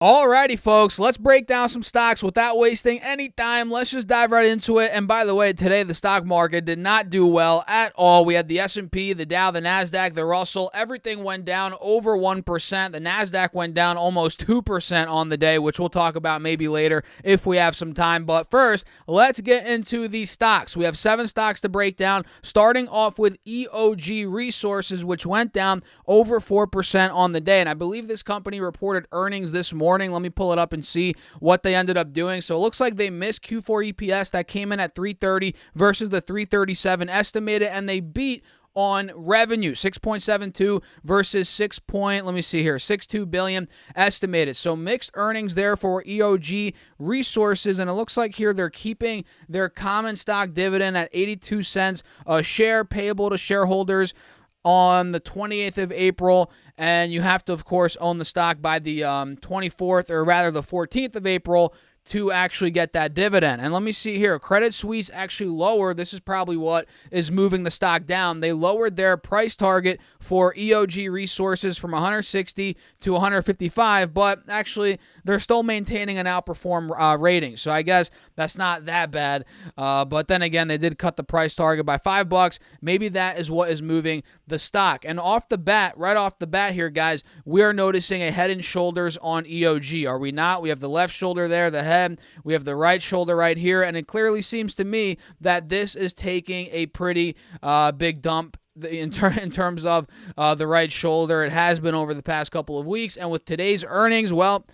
Alrighty, folks, let's break down some stocks without wasting any time. Let's just dive right into it. And by the way, today the stock market did not do well at all. We had the S&P, the Dow, the NASDAQ, the Russell. Everything went down over 1%. The NASDAQ went down almost 2% on the day, which we'll talk about maybe later if we have some time. But first, let's get into the stocks. We have 7 stocks to break down, starting off with EOG Resources, which went down over 4% on the day. And I believe this company reported earnings this morning. Let me pull it up and see what they ended up doing. So it looks like they missed Q4 EPS that came in at 330 versus the 337 estimated, and they beat on revenue, 6.72 versus 6.62 billion estimated. So mixed earnings there for EOG Resources, and it looks like here they're keeping their common stock dividend at 82 cents a share payable to shareholders on the 28th of April, and you have to, of course, own the stock by the 24th, or rather the 14th of April, to actually get that dividend. And let me see here. Credit Suisse actually lowered. This is probably what is moving the stock down. They lowered their price target for EOG Resources from 160 to 155, but actually they're still maintaining an outperform rating. So I guess that's not that bad. But then again, they did cut the price target by $5. Maybe that is what is moving the stock. And right off the bat here, guys, we are noticing a head and shoulders on EOG. Are we not? We have the left shoulder there, the head. We have the right shoulder right here, and it clearly seems to me that this is taking a pretty big dump in terms of the right shoulder. It has been over the past couple of weeks, and with today's earnings, well,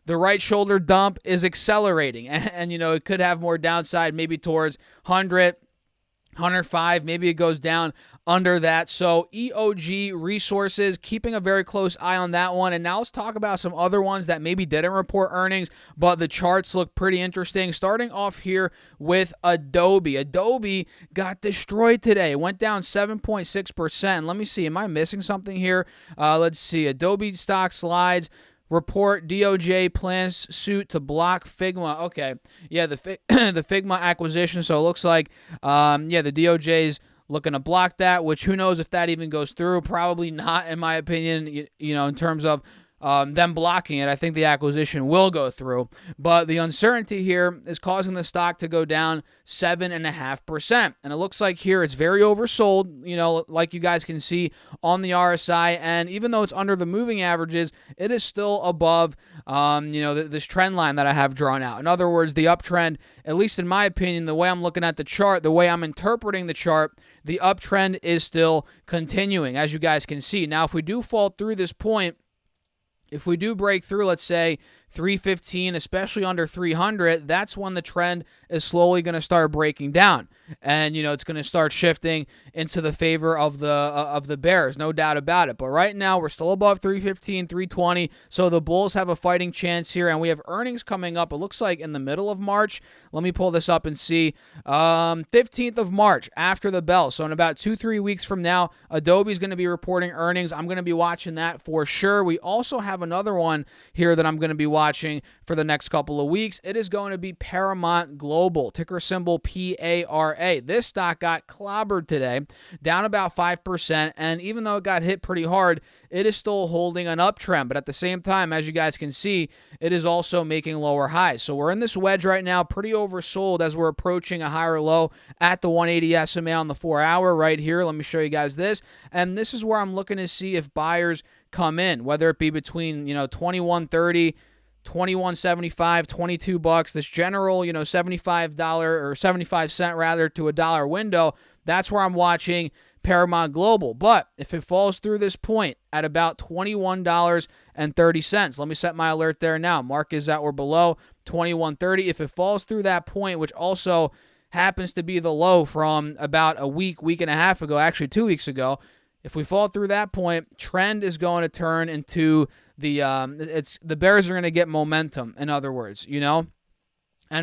the right shoulder dump is accelerating, and it could have more downside, maybe towards 105, maybe it goes down under that. So EOG Resources, keeping a very close eye on that one. And now let's talk about some other ones that maybe didn't report earnings, but the charts look pretty interesting. Starting off here with Adobe. Adobe got destroyed today. It went down 7.6%. Let me see. Am I missing something here? Let's see. Adobe stock slides. Report DOJ plans suit to block Figma. Okay, yeah, the Figma acquisition. So it looks like, the DOJ's looking to block that. Which who knows if that even goes through? Probably not, in my opinion. In terms of them blocking it, I think the acquisition will go through. But the uncertainty here is causing the stock to go down 7.5%. And it looks like here it's very oversold, like you guys can see on the RSI. And even though it's under the moving averages, it is still above, this trend line that I have drawn out. In other words, the uptrend, at least in my opinion, the way I'm looking at the chart, the way I'm interpreting the chart, the uptrend is still continuing, as you guys can see. Now, if we do fall through this point, if we do break through, let's say 315, especially under 300, that's when the trend is slowly going to start breaking down. And, it's going to start shifting into the favor of the bears, no doubt about it. But right now, we're still above 315, 320. So the bulls have a fighting chance here. And we have earnings coming up, it looks like in the middle of March. Let me pull this up and see. 15th of March, after the bell. So in about 2-3 weeks from now, Adobe's going to be reporting earnings. I'm going to be watching that for sure. We also have another one here that I'm going to be watching for the next couple of weeks. It is going to be Paramount Global, ticker symbol PARA. This stock got clobbered today, down about 5%, and even though it got hit pretty hard, it is still holding an uptrend. But at the same time, as you guys can see, it is also making lower highs. So we're in this wedge right now, pretty oversold as we're approaching a higher low at the 180 SMA on the 4-hour right here. Let me show you guys this. And this is where I'm looking to see if buyers come in, whether it be between, $21.30, $21.75, $22, this general, $75 or 75 cent rather to $1 window. That's where I'm watching Paramount Global. But if it falls through this point at about $21.30, let me set my alert there now. Mark is that we're below $21.30. If it falls through that point, which also happens to be the low from about a week and a half ago, actually 2 weeks ago, if we fall through that point, trend is going to turn into the bears are going to get momentum, in other words, And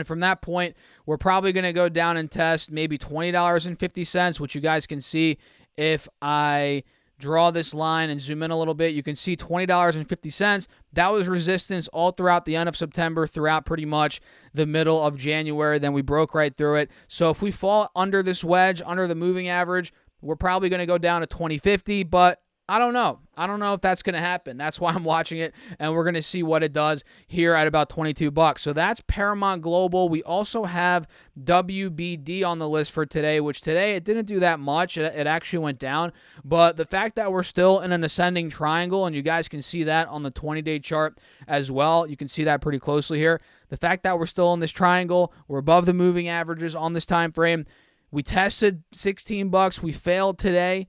from that point, we're probably going to go down and test maybe $20.50, which you guys can see if I draw this line and zoom in a little bit. You can see $20.50. That was resistance all throughout the end of September, throughout pretty much the middle of January. Then we broke right through it. So if we fall under this wedge, under the moving average, we're probably going to go down to $20.50, but I don't know. I don't know if that's going to happen. That's why I'm watching it, and we're going to see what it does here at about $22. So that's Paramount Global. We also have WBD on the list for today, which today it didn't do that much. It actually went down, but the fact that we're still in an ascending triangle, and you guys can see that on the 20-day chart as well. You can see that pretty closely here. The fact that we're still in this triangle, we're above the moving averages on this time frame. We tested $16. We failed today.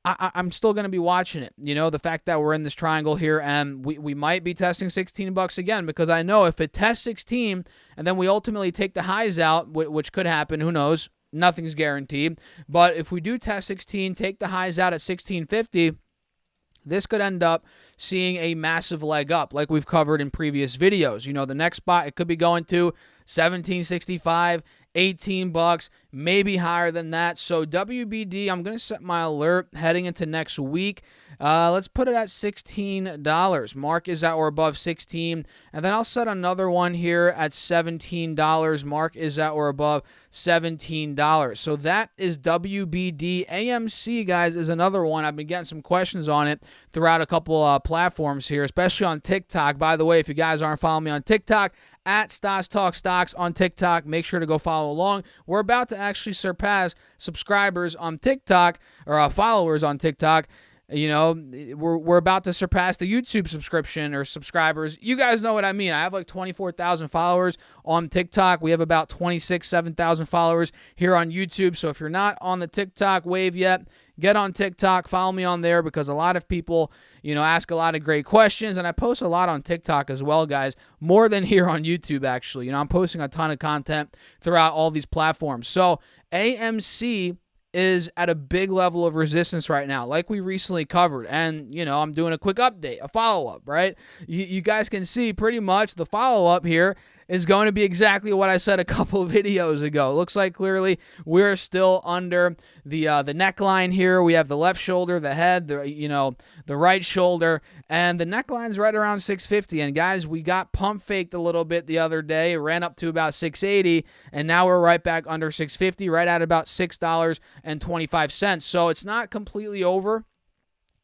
I'm still going to be watching it. You know, the fact that we're in this triangle here, and we might be testing $16 again, because I know if it tests 16 and then we ultimately take the highs out, which could happen, who knows, nothing's guaranteed. But if we do test 16, take the highs out at 1650, this could end up seeing a massive leg up like we've covered in previous videos. You know, the next spot, it could be going to 1765, $18, maybe higher than that. So WBD, I'm going to set my alert heading into next week. Let's put it at $16. Mark is at or above 16. And then I'll set another one here at $17. Mark is at or above $17. So that is WBD. AMC, guys, is another one. I've been getting some questions on it throughout a couple platforms here, especially on TikTok. By the way, if you guys aren't following me on TikTok, at Stocks Talk Stocks on TikTok. Make sure to go follow along. We're about to actually surpass subscribers on TikTok, or followers on TikTok. You know, we're about to surpass the YouTube subscription or subscribers. You guys know what I mean. I have like 24,000 followers on TikTok. We have about 7,000 followers here on YouTube. So if you're not on the TikTok wave yet, get on TikTok, follow me on there, because a lot of people, you know, ask a lot of great questions, and I post a lot on TikTok as well, guys, more than here on YouTube, actually. You know, I'm posting a ton of content throughout all these platforms. So AMC is at a big level of resistance right now, like we recently covered. And, you know, I'm doing a quick update, a follow-up, right? You guys can see pretty much the follow-up here is going to be exactly what I said a couple of videos ago. It looks like clearly we're still under the neckline here. We have the left shoulder, the head, the right shoulder, and the neckline's right around 650. And guys, we got pump faked a little bit the other day. It ran up to about 680, and now we're right back under 650, right at about $6.25. So it's not completely over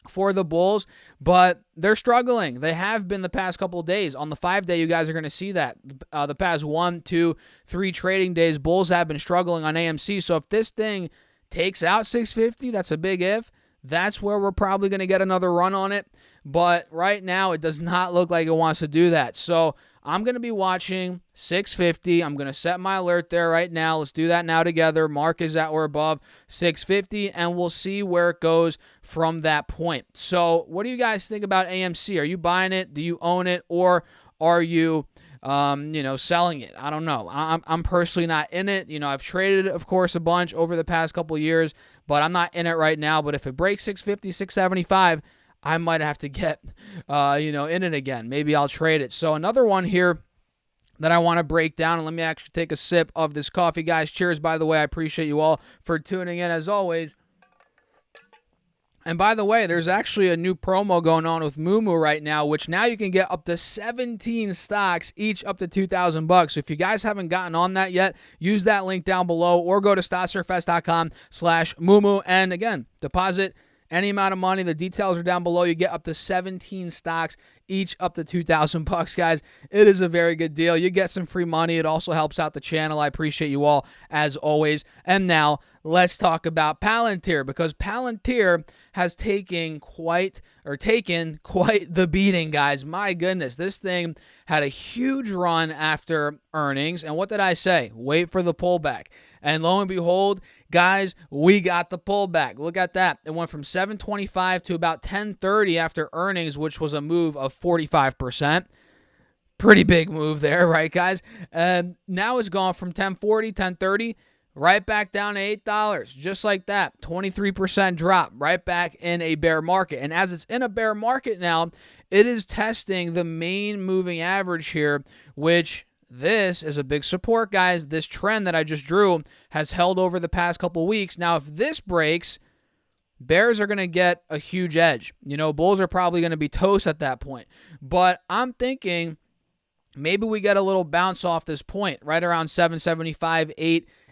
for the bulls, but they're struggling. They have been the past couple of days. On the 5-day, you guys are going to see that. The past 1, 2, 3 trading days, bulls have been struggling on AMC. So if this thing takes out 650, that's a big if. That's where we're probably going to get another run on it. But right now, it does not look like it wants to do that. So I'm going to be watching 650. I'm going to set my alert there right now. Let's do that now together. Mark is at or above 650, and we'll see where it goes from that point. So what do you guys think about AMC? Are you buying it? Do you own it? Or are you selling it? I don't know. I'm personally not in it. You know, I've traded it, of course, a bunch over the past couple of years, but I'm not in it right now. But if it breaks 650, 675, I might have to get, in it again. Maybe I'll trade it. So another one here that I want to break down, and let me actually take a sip of this coffee, guys. Cheers, by the way. I appreciate you all for tuning in, as always. And by the way, there's actually a new promo going on with Moomoo right now, which now you can get up to 17 stocks, each up to $2,000. So if you guys haven't gotten on that yet, use that link down below, or go to stocksurfest.com/Moomoo. And again, deposit any amount of money. The details are down below. You get up to 17 stocks, each up to $2,000, guys. It is a very good deal. You get some free money. It also helps out the channel. I appreciate you all, as always. And now let's talk about Palantir, because Palantir has taken quite the beating, guys. My goodness, this thing had a huge run after earnings. And what did I say? Wait for the pullback. And lo and behold, guys, we got the pullback. Look at that. It went from 725 to about 1030 after earnings, which was a move of 45%. Pretty big move there, right, guys? And now it's gone from 1040, 1030, right back down to $8, just like that. 23% drop, right back in a bear market. And as it's in a bear market now, it is testing the main moving average here, which this is a big support, guys. This trend that I just drew has held over the past couple weeks. Now, if this breaks, bears are going to get a huge edge. You know, bulls are probably going to be toast at that point. But I'm thinking maybe we get a little bounce off this point, right around $7.75,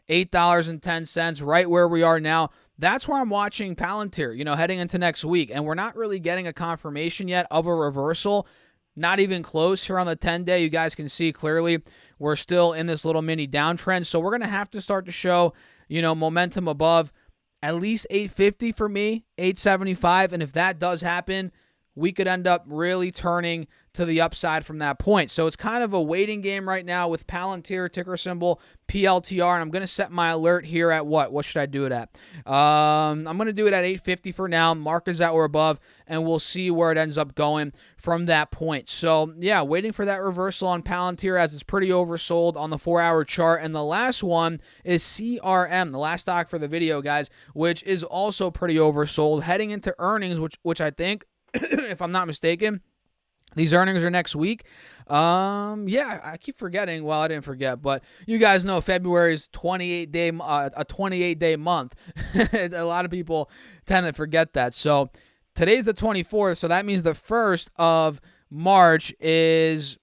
$8.10, right where we are now. That's where I'm watching Palantir, heading into next week. And we're not really getting a confirmation yet of a reversal. Not even close here on the 10-day. You guys can see clearly we're still in this little mini downtrend. So we're going to have to start to show, momentum above at least 850 for me, 875. And if that does happen, we could end up really turning to the upside from that point. So it's kind of a waiting game right now with Palantir, ticker symbol PLTR, and I'm going to set my alert here at what? What should I do it at? I'm going to do it at 850 for now. Markers that were above, and we'll see where it ends up going from that point. So, yeah, waiting for that reversal on Palantir as it's pretty oversold on the 4-hour chart. And the last one is CRM, the last stock for the video, guys, which is also pretty oversold heading into earnings, which I think, if I'm not mistaken, these earnings are next week. Yeah, I keep forgetting. Well, I didn't forget, but you guys know February is a 28-day month. A lot of people tend to forget that. So today's the 24th, so that means the 1st of March is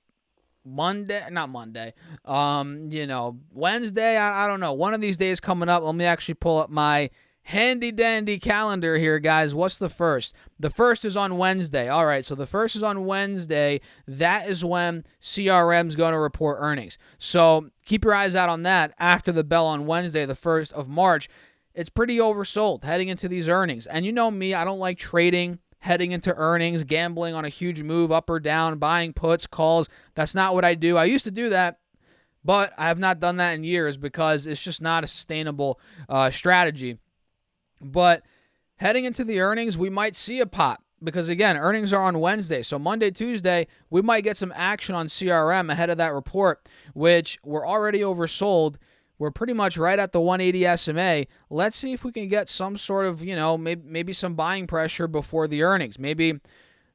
Monday, not Monday. Wednesday. I don't know. One of these days coming up. Let me actually pull up my handy dandy calendar here, guys. What's the 1st? The 1st is on Wednesday. All right, so the 1st is on Wednesday. That is when CRM is going to report earnings. So keep your eyes out on that after the bell on Wednesday, the 1st of March. It's pretty oversold heading into these earnings. And you know me, I don't like trading heading into earnings, gambling on a huge move up or down, buying puts, calls. That's not what I do. I used to do that, but I have not done that in years because it's just not a sustainable strategy. But heading into the earnings, we might see a pop because, again, earnings are on Wednesday. So Monday, Tuesday, we might get some action on CRM ahead of that report, which we're already oversold. We're pretty much right at the 180 SMA. Let's see if we can get some sort of, maybe some buying pressure before the earnings. Maybe,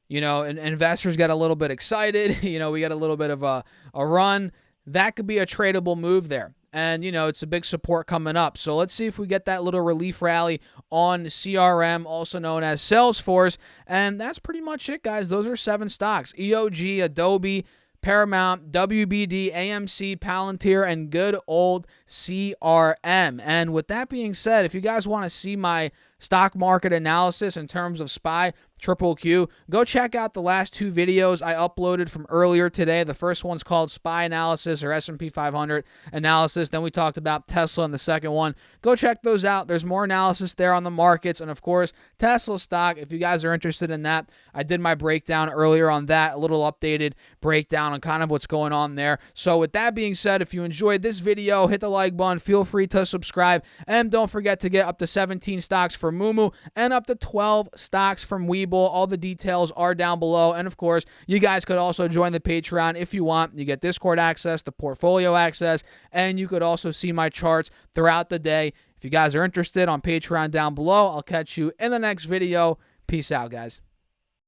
investors get a little bit excited. We get a little bit of a run. That could be a tradable move there. And, it's a big support coming up. So let's see if we get that little relief rally on CRM, also known as Salesforce. And that's pretty much it, guys. Those are 7 stocks. EOG, Adobe, Paramount, WBD, AMC, Palantir, and good old CRM. And with that being said, if you guys want to see my stock market analysis in terms of SPY, Triple Q, go check out the last 2 videos I uploaded from earlier today. The first one's called SPY Analysis or S&P 500 Analysis. Then we talked about Tesla in the second one. Go check those out. There's more analysis there on the markets. And, of course, Tesla stock, if you guys are interested in that, I did my breakdown earlier on that, a little updated breakdown on kind of what's going on there. So with that being said, if you enjoyed this video, hit the like button. Feel free to subscribe. And don't forget to get up to 17 stocks for Moomoo and up to 12 stocks from Webull. All the details are down below. And of course, you guys could also join the Patreon if you want. You get Discord access, the portfolio access, and you could also see my charts throughout the day. If you guys are interested, on Patreon down below. I'll catch you in the next video. Peace out, guys.